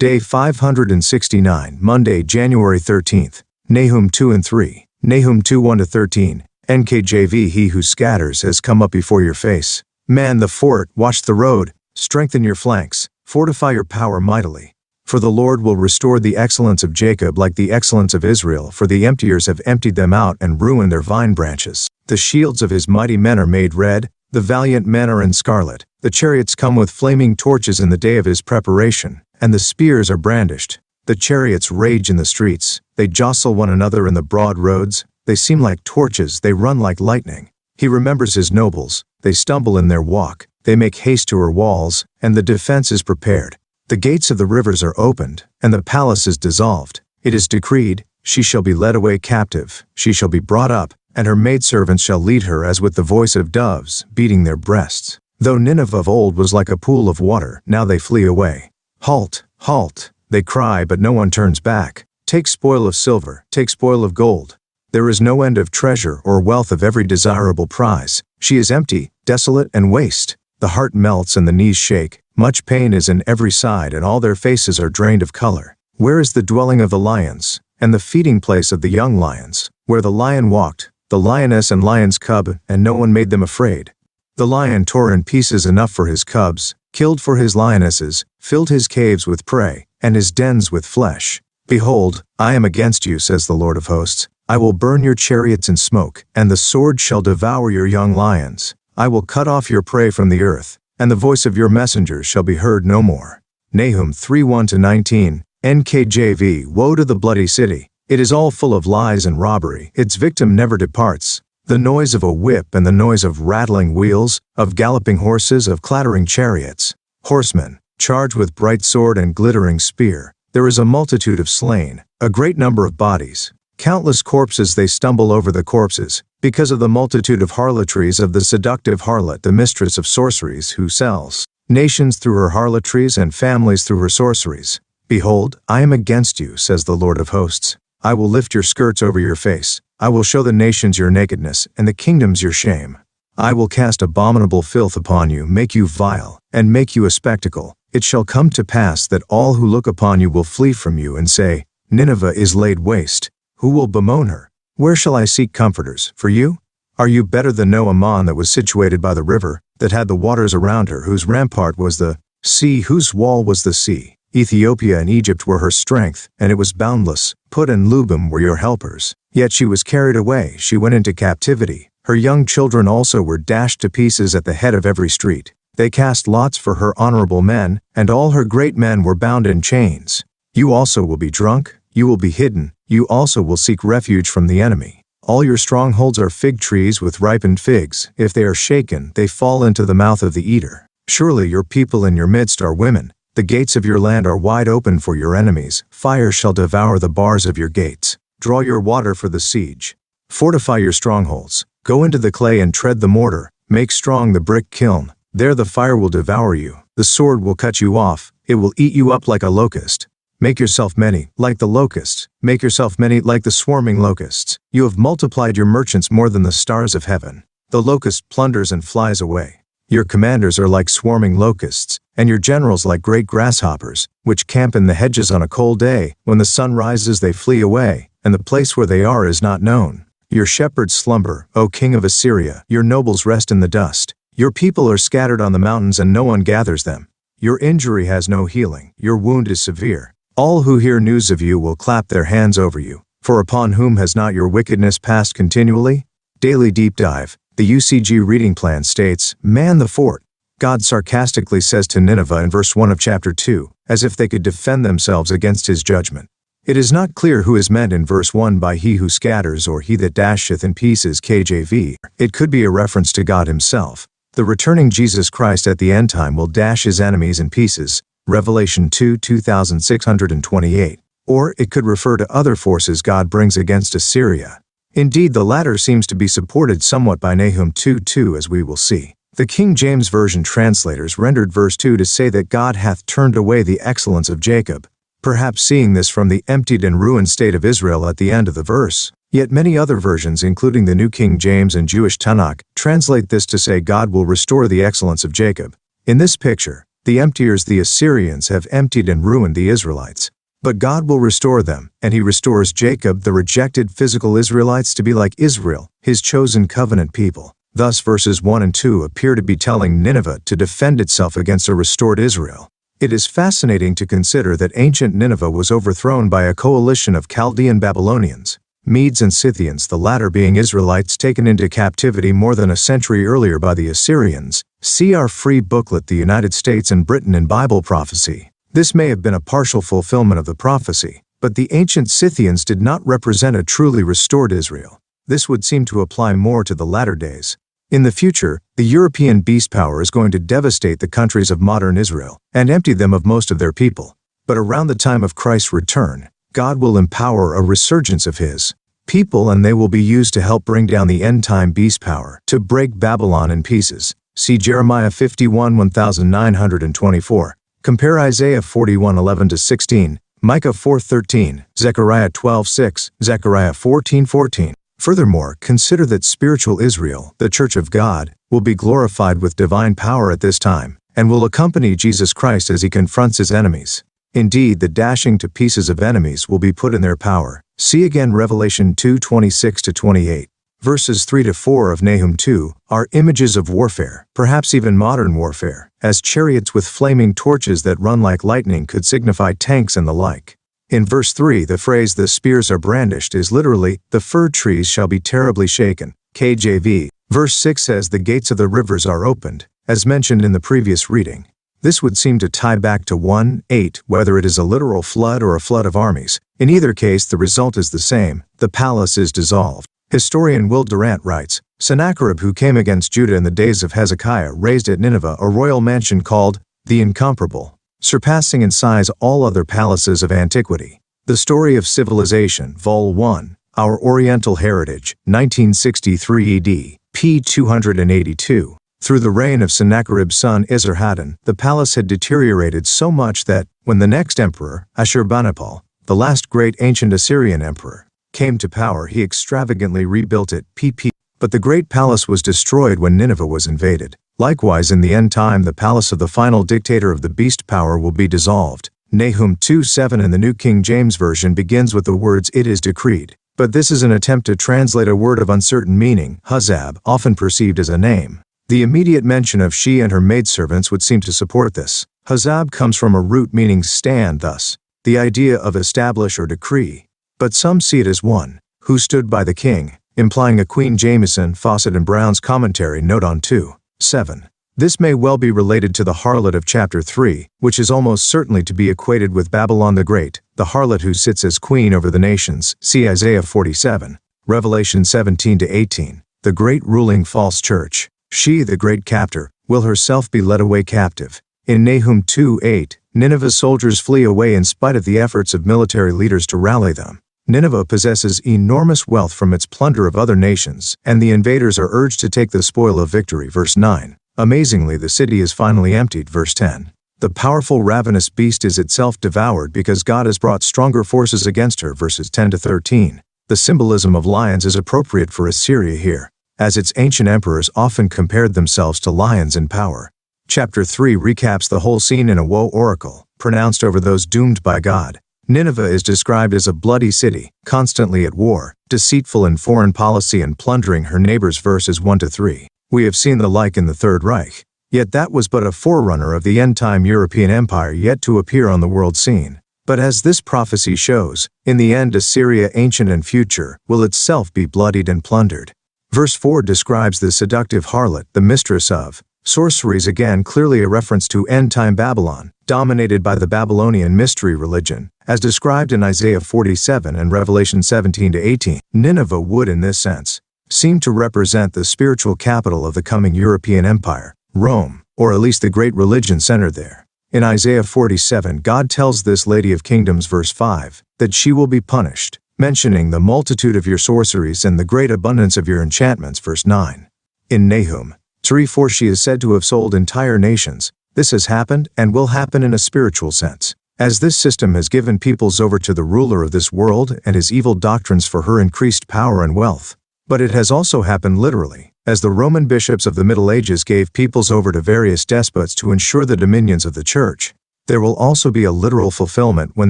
Day 569, Monday, January 13th. Nahum 2 and 3. Nahum 2 1-13. NKJV. He who scatters has come up before your face. Man the fort, watch the road, strengthen your flanks, fortify your power mightily. For the Lord will restore the excellence of Jacob like the excellence of Israel, for the emptiers have emptied them out and ruined their vine branches. The shields of his mighty men are made red, the valiant men are in scarlet. The chariots come with flaming torches in the day of his preparation, and the spears are brandished. The chariots rage in the streets, they jostle one another in the broad roads, they seem like torches, they run like lightning. He remembers his nobles, they stumble in their walk, they make haste to her walls, and the defense is prepared. The gates of the rivers are opened, and the palace is dissolved. It is decreed, she shall be led away captive, she shall be brought up, and her maidservants shall lead her as with the voice of doves, beating their breasts. Though Nineveh of old was like a pool of water, now they flee away. Halt, halt, they cry, but no one turns back. Take spoil of silver, take spoil of gold. There is no end of treasure or wealth of every desirable prize. She is empty, desolate, and waste. The heart melts and the knees shake. Much pain is in every side, and all their faces are drained of color. Where is the dwelling of the lions, and the feeding place of the young lions? Where the lion walked, the lioness and lion's cub, and no one made them afraid. The lion tore in pieces enough for his cubs, killed for his lionesses, filled his caves with prey, and his dens with flesh. Behold, I am against you, says the Lord of hosts. I will burn your chariots in smoke, and the sword shall devour your young lions. I will cut off your prey from the earth, and the voice of your messengers shall be heard no more. Nahum 3 1-19. NKJV. Woe to the bloody city! It is all full of lies and robbery. Its victim never departs. The noise of a whip and the noise of rattling wheels, of galloping horses, of clattering chariots. Horsemen, charged with bright sword and glittering spear. There is a multitude of slain, a great number of bodies. Countless corpses, they stumble over the corpses, because of the multitude of harlotries of the seductive harlot, the mistress of sorceries, who sells nations through her harlotries and families through her sorceries. Behold, I am against you, says the Lord of hosts. I will lift your skirts over your face. I will show the nations your nakedness, and the kingdoms your shame. I will cast abominable filth upon you, make you vile, and make you a spectacle. It shall come to pass that all who look upon you will flee from you and say, Nineveh is laid waste. Who will bemoan her? Where shall I seek comforters for you? Are you better than Nahum that was situated by the river, that had the waters around her, whose rampart was the sea, whose wall was the sea? Ethiopia and Egypt were her strength, and it was boundless. Put and Lubim were your helpers. Yet she was carried away, she went into captivity. Her young children also were dashed to pieces at the head of every street. They cast lots for her honorable men, and all her great men were bound in chains. You also will be drunk, you will be hidden, you also will seek refuge from the enemy. All your strongholds are fig trees with ripened figs. If they are shaken, they fall into the mouth of the eater. Surely your people in your midst are women. The gates of your land are wide open for your enemies. Fire shall devour the bars of your gates. Draw your water for the siege. Fortify your strongholds. Go into the clay and tread the mortar. Make strong the brick kiln. There the fire will devour you. The sword will cut you off. It will eat you up like a locust. Make yourself many, like the locusts. Make yourself many, like the swarming locusts. You have multiplied your merchants more than the stars of heaven. The locust plunders and flies away. Your commanders are like swarming locusts, and your generals like great grasshoppers, which camp in the hedges on a cold day. When the sun rises they flee away, and the place where they are is not known. Your shepherds slumber, O king of Assyria. Your nobles rest in the dust. Your people are scattered on the mountains, and no one gathers them. Your injury has no healing. Your wound is severe. All who hear news of you will clap their hands over you. For upon whom has not your wickedness passed continually? Daily Deep Dive. The UCG reading plan states, Man the fort. God sarcastically says to Nineveh in verse 1 of chapter 2, as if they could defend themselves against his judgment. It is not clear who is meant in verse 1 by he who scatters or he that dasheth in pieces KJV. It could be a reference to God himself. The returning Jesus Christ at the end time will dash his enemies in pieces. Revelation 2:2628. Or it could refer to other forces God brings against Assyria. Indeed, the latter seems to be supported somewhat by Nahum 2:2, as we will see. The King James Version translators rendered verse 2 to say that God hath turned away the excellence of Jacob, perhaps seeing this from the emptied and ruined state of Israel at the end of the verse. Yet many other versions, including the New King James and Jewish Tanakh, translate this to say God will restore the excellence of Jacob. In this picture, The emptiers, the Assyrians, have emptied and ruined the Israelites. But God will restore them, and he restores Jacob, the rejected physical Israelites, to be like Israel, his chosen covenant people. Thus verses 1 and 2 appear to be telling Nineveh to defend itself against a restored Israel. It is fascinating to consider that ancient Nineveh was overthrown by a coalition of Chaldean Babylonians, Medes and Scythians, the latter being Israelites taken into captivity more than a century earlier by the Assyrians. See our free booklet, The United States and Britain in Bible Prophecy. This may have been a partial fulfillment of the prophecy, but the ancient Scythians did not represent a truly restored Israel. This would seem to apply more to the latter days. In the future, the European beast power is going to devastate the countries of modern Israel and empty them of most of their people. But around the time of Christ's return, God will empower a resurgence of his people, and they will be used to help bring down the end-time beast power, to break Babylon in pieces. See Jeremiah 51, 1924. Compare Isaiah 41, 11-16, Micah 4:13, Zechariah 12:6, Zechariah 14:14. Furthermore, consider that spiritual Israel, the Church of God, will be glorified with divine power at this time, and will accompany Jesus Christ as he confronts his enemies. Indeed, the dashing to pieces of enemies will be put in their power. See again Revelation 2:26-28. Verses 3-4 of Nahum 2 are images of warfare, perhaps even modern warfare, as chariots with flaming torches that run like lightning could signify tanks and the like. In verse 3, the phrase "the spears are brandished" is literally, "the fir trees shall be terribly shaken." KJV. Verse 6 says the gates of the rivers are opened, as mentioned in the previous reading. This would seem to tie back to 1:8, whether it is a literal flood or a flood of armies. In either case, the result is the same: the palace is dissolved. Historian Will Durant writes, Sennacherib, who came against Judah in the days of Hezekiah, raised at Nineveh a royal mansion called the Incomparable, surpassing in size all other palaces of antiquity. The Story of Civilization, Vol. 1, Our Oriental Heritage, 1963 ED, p. 282. Through the reign of Sennacherib's son Esarhaddon, the palace had deteriorated so much that, when the next emperor, Ashurbanipal, the last great ancient Assyrian emperor, came to power, he extravagantly rebuilt it, pp. But the great palace was destroyed when Nineveh was invaded. Likewise, in the end time, the palace of the final dictator of the beast power will be dissolved. Nahum 2:7 in the New King James Version begins with the words, "It is decreed." But this is an attempt to translate a word of uncertain meaning, Huzzab, often perceived as a name. The immediate mention of she and her maidservants would seem to support this. Huzzab comes from a root meaning stand, thus, the idea of establish or decree. But some see it as one who stood by the king, implying a Queen. Jameson, Fawcett and Brown's commentary note on 2:7. This may well be related to the harlot of chapter 3, which is almost certainly to be equated with Babylon the Great, the harlot who sits as queen over the nations. See Isaiah 47, Revelation 17-18. The great ruling false church, she, the great captor, will herself be led away captive. In Nahum 2:8, Nineveh's soldiers flee away in spite of the efforts of military leaders to rally them. Nineveh possesses enormous wealth from its plunder of other nations, and the invaders are urged to take the spoil of victory. Verse 9. Amazingly, the city is finally emptied. Verse 10. The powerful ravenous beast is itself devoured because God has brought stronger forces against her. Verses 10-13. The symbolism of lions is appropriate for Assyria here, as its ancient emperors often compared themselves to lions in power. Chapter 3 recaps the whole scene in a woe oracle, pronounced over those doomed by God. Nineveh is described as a bloody city, constantly at war, deceitful in foreign policy and plundering her neighbors. Verses 1-3. We have seen the like in the Third Reich. Yet that was but a forerunner of the end-time European empire yet to appear on the world scene. But as this prophecy shows, in the end Assyria, ancient and future, will itself be bloodied and plundered. Verse 4 describes the seductive harlot, the mistress of sorceries, again clearly a reference to end-time Babylon, dominated by the Babylonian mystery religion, as described in Isaiah 47 and Revelation 17-18. Nineveh would, in this sense, seem to represent the spiritual capital of the coming European empire, Rome, or at least the great religion centered there. In Isaiah 47, God tells this Lady of Kingdoms, verse 5, that she will be punished, mentioning the multitude of your sorceries and the great abundance of your enchantments. Verse 9. In Nahum 3:4, she is said to have sold entire nations. This has happened and will happen in a spiritual sense, as this system has given peoples over to the ruler of this world and his evil doctrines for her increased power and wealth. But it has also happened literally, as the Roman bishops of the Middle Ages gave peoples over to various despots to ensure the dominions of the Church. There will also be a literal fulfillment when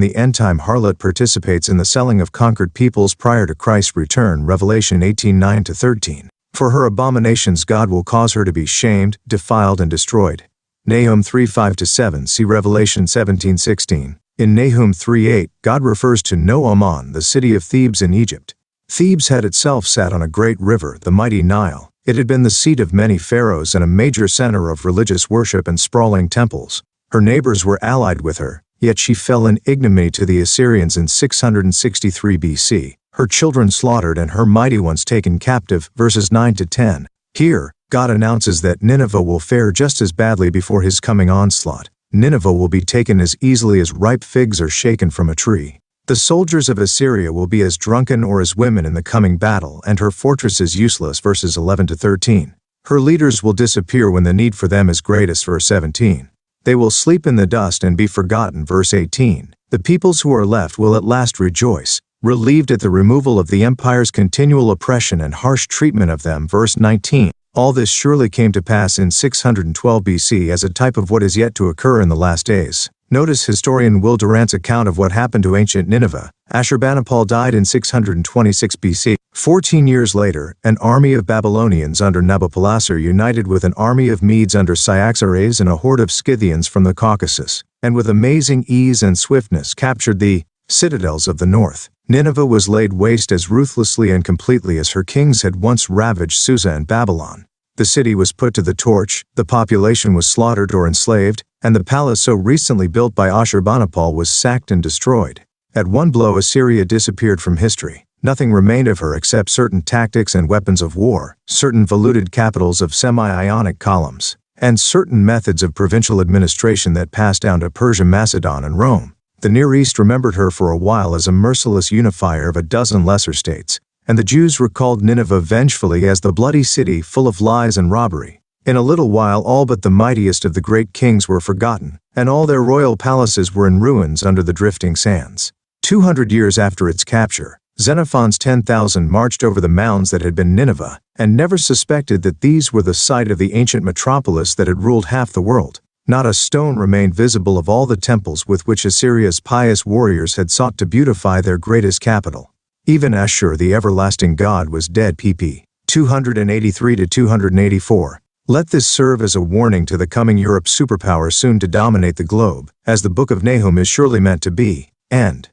the end-time harlot participates in the selling of conquered peoples prior to Christ's return, Revelation 18:9-13. For her abominations God will cause her to be shamed, defiled, and destroyed. Nahum 3:5-7, see Revelation 17:16. In Nahum 3:8, God refers to No-Amon, the city of Thebes in Egypt. Thebes had itself sat on a great river, the mighty Nile. It had been the seat of many pharaohs and a major center of religious worship and sprawling temples. Her neighbors were allied with her, yet she fell in ignominy to the Assyrians in 663 BC, her children slaughtered and her mighty ones taken captive, verses 9-10. Here, God announces that Nineveh will fare just as badly before his coming onslaught. Nineveh will be taken as easily as ripe figs are shaken from a tree. The soldiers of Assyria will be as drunken or as women in the coming battle, and her fortresses useless, verses 11-13. Her leaders will disappear when the need for them is greatest, verse 17. They will sleep in the dust and be forgotten, verse 18. The peoples who are left will at last rejoice, relieved at the removal of the empire's continual oppression and harsh treatment of them, verse 19. All this surely came to pass in 612 BC as a type of what is yet to occur in the last days. Notice historian Will Durant's account of what happened to ancient Nineveh. Ashurbanipal died in 626 BC. 14 years later, an army of Babylonians under Nabopolassar united with an army of Medes under Cyaxares and a horde of Scythians from the Caucasus, and with amazing ease and swiftness captured the citadels of the north. Nineveh was laid waste as ruthlessly and completely as her kings had once ravaged Susa and Babylon. The city was put to the torch, the population was slaughtered or enslaved, and the palace so recently built by Ashurbanipal was sacked and destroyed. At one blow Assyria disappeared from history. Nothing remained of her except certain tactics and weapons of war, certain voluted capitals of semi-Ionic columns, and certain methods of provincial administration that passed down to Persia, Macedon, and Rome. The Near East remembered her for a while as a merciless unifier of a dozen lesser states, and the Jews recalled Nineveh vengefully as the bloody city full of lies and robbery. In a little while all but the mightiest of the great kings were forgotten, and all their royal palaces were in ruins under the drifting sands. 200 years after its capture, Xenophon's 10,000 marched over the mounds that had been Nineveh, and never suspected that these were the site of the ancient metropolis that had ruled half the world. Not a stone remained visible of all the temples with which Assyria's pious warriors had sought to beautify their greatest capital. Even Ashur, the everlasting god, was dead. pp. 283-284. Let this serve as a warning to the coming Europe superpower soon to dominate the globe, as the Book of Nahum is surely meant to be. End.